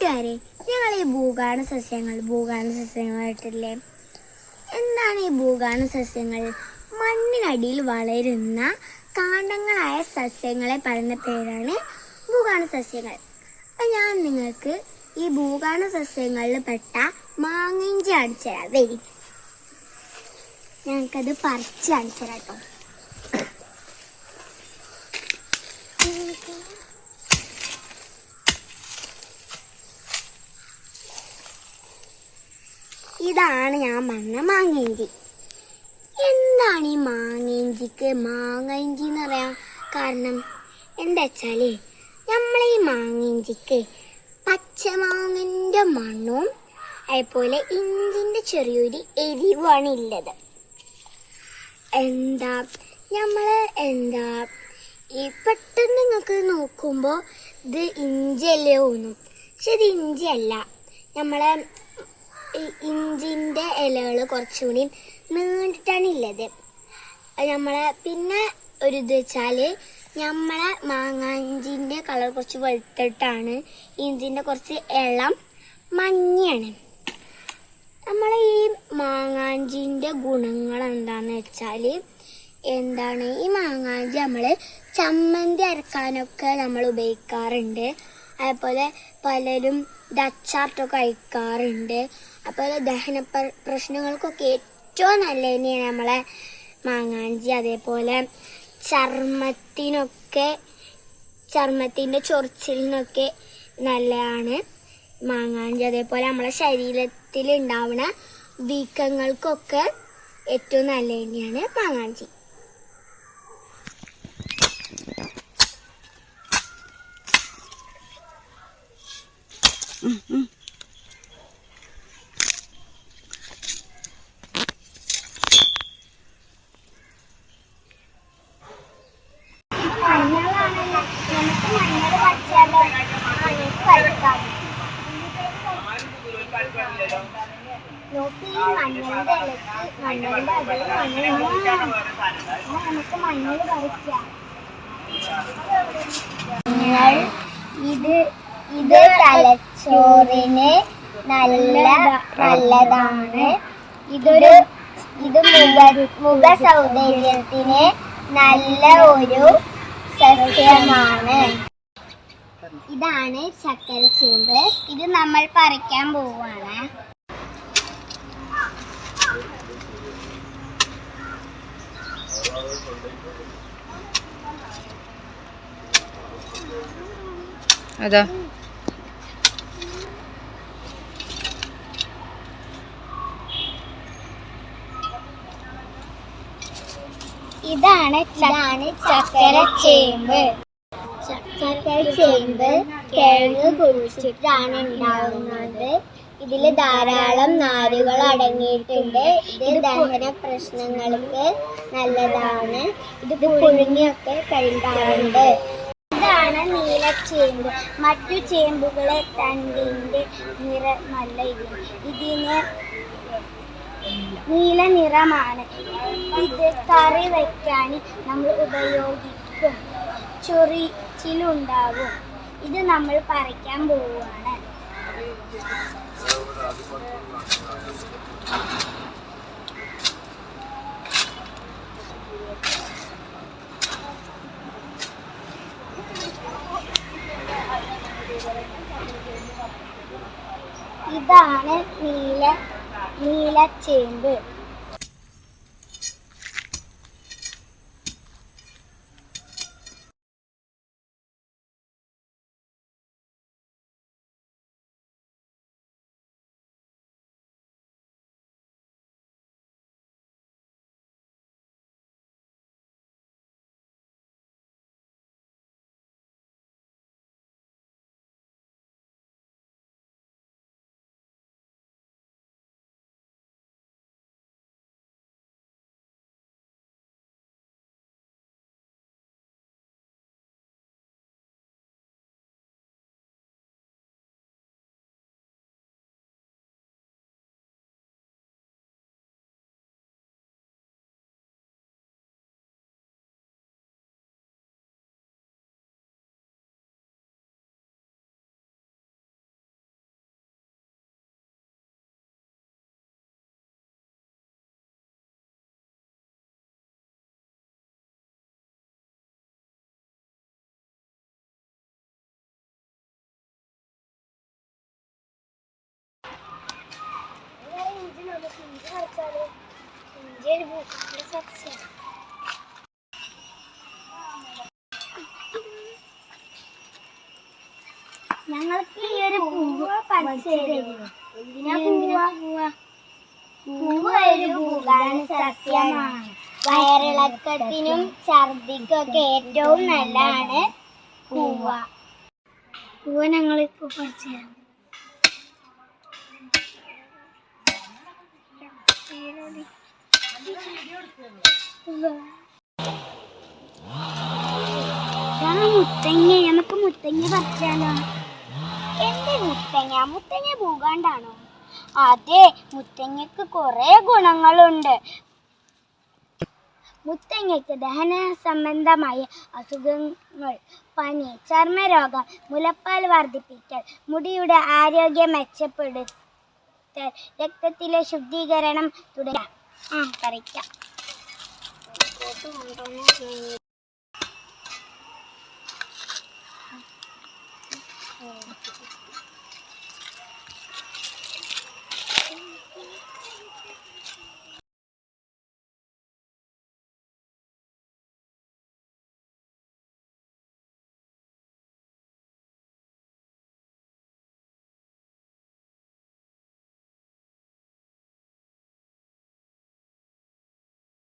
കൂട്ടുകാരെ, ഞങ്ങൾ ഈ ഭൂഗാണ സസ്യങ്ങളായിട്ടില്ലേ. എന്താണ് ഈ ഭൂഗാണ സസ്യങ്ങൾ? മണ്ണിനടിയിൽ വളരുന്ന കാണ്ഡങ്ങളായ സസ്യങ്ങളെ പറയുന്ന പേരാണ് ഭൂഗാണ സസ്യങ്ങൾ. അപ്പം ഞാൻ നിങ്ങൾക്ക് ഈ ഭൂഗാണ സസ്യങ്ങളിൽ പെട്ട മാങ്ങിഞ്ചി കാണിച്ചു തരാം. വരി, ഞങ്ങൾക്കത് പറിച്ച് കാണിച്ചു തരാം കേട്ടോ. ഇതാണ് ഞാൻ പറഞ്ഞ മാങ്ങയിഞ്ചി. എന്താണ് ഈ മാങ്ങയിഞ്ചിക്ക് മാങ്ങയിഞ്ചി എന്ന് പറയാൻ കാരണം എന്താ വെച്ചാല്, നമ്മളെ ഈ മാങ്ങയിഞ്ചിക്ക് പച്ചമാങ്ങന്റെ മണ്ണും അതുപോലെ ഇഞ്ചിന്റെ ചെറിയൊരു എരിവാണ് ഉള്ളത്. ഈ പെട്ടെന്ന് നിങ്ങൾക്ക് നോക്കുമ്പോൾ ഇത് ഇഞ്ചിയല്ലേ തോന്നും. പക്ഷെ ഇത് ഇഞ്ചിയല്ല. നമ്മളെ ഇഞ്ചിന്റെ ഇലകൾ കുറച്ചുകൂടി നീണ്ടിട്ടാണ് ഉള്ളത്. പിന്നെ ഒരു ഇത് വെച്ചാല് നമ്മളെ മാങ്ങാഞ്ചിന്റെ കളർ കുറച്ച് വെളുത്തിട്ടാണ്, ഇഞ്ചിന്റെ കുറച്ച് ഇളം മഞ്ഞയാണ്. നമ്മളെ ഈ മാങ്ങാഞ്ചിന്റെ ഗുണങ്ങൾ എന്താന്ന് വെച്ചാല്, ഈ മാങ്ങാഞ്ചി നമ്മള് ചമ്മന്തി അരക്കാനൊക്കെ നമ്മൾ ഉപയോഗിക്കാറുണ്ട്. അതുപോലെ പലരും ഇത് അച്ചാറിട്ടൊക്കെ കഴിക്കാറുണ്ട്. അതുപോലെ ദഹന പ്രശ്നങ്ങൾക്കൊക്കെ ഏറ്റവും നല്ല തന്നെയാണ് നമ്മളെ മാങ്ങാഞ്ചി. അതേപോലെ ചർമ്മത്തിൻ്റെ ചൊറിച്ചിലിനൊക്കെ നല്ലതാണ് മാങ്ങാഞ്ചി. അതേപോലെ നമ്മളെ ശരീരത്തിൽ ഉണ്ടാവുന്ന വീക്കങ്ങൾക്കൊക്കെ ഏറ്റവും നല്ല തന്നെയാണ് മാങ്ങാഞ്ചി. ഇത് തലച്ചോറിന് നല്ലതാണ്. ഇത് മുഖ സൗന്ദര്യത്തിന് നല്ല ഒരു സസ്യമാണ്. ഇതാണ് ചക്കരച്ചേമ്പ്. ഇത് നമ്മൾ പറിക്കാൻ പോവാണ്. അതാ ഇതാണ് ചക്കരച്ചേമ്പ്. ചക്കരച്ചേമ്പ് കിഴങ്ങ് കുഴിച്ചിട്ടാണ് ഉണ്ടാവുന്നത്. ഇതിൽ ധാരാളം നാരുകൾ അടങ്ങിയിട്ടുണ്ട്. ഇത് ദഹന പ്രശ്നങ്ങൾക്ക് നല്ലതാണ്. ഇത് പുഴുങ്ങിയൊക്കെ കഴിക്കാറുണ്ട്. ഇതാണ് നീലച്ചേമ്പ്. മറ്റു ചേമ്പുകളെ തണ്ടിന്റെ നിറമല്ല ഇതിന് നീല നിറമാണ്. ഇത് കറി വയ്ക്കാൻ നമ്മൾ ഉപയോഗിക്കും. ചൊറിച്ചിലുണ്ടാവും. ഇത് നമ്മൾ പറിക്കാൻ പോവുകയാണ്. ഇതാണ് നീലച്ചേമ്പ്. നല്ലൊരു പൂക്കളുടെ സസ്യമാണ്. ഞങ്ങൾക്ക് ഈ ഒരു പൂവ് പൂവ് ഒരു പൂവാണ് സസ്യമാണ്. വയറിളക്കത്തിനും ഛർദിക്കൊക്കെ ഏറ്റവും നല്ലതാണ് പൂവ് ഞങ്ങളിപ്പോ പറിച്ചു തരാം. മുത്തങ്ങ, നമുക്ക് മുത്തങ്ങ പറിച്ചാലോ? എന്ത് മുത്തങ്ങ പൂകാണ്ടാണോ? അതെ, മുത്തങ്ങക്ക് കുറെ ഗുണങ്ങളുണ്ട്. മുത്തങ്ങയ്ക്ക് ദഹന സംബന്ധമായ അസുഖങ്ങൾ, പനി, ചർമ്മരോഗം, മുലപ്പാൽ വർദ്ധിപ്പിക്കൽ, മുടിയുടെ ആരോഗ്യം മെച്ചപ്പെടുത്തൽ, രക്തത്തിലെ ശുദ്ധീകരണം തുടങ്ങിയ പറിക്കാം.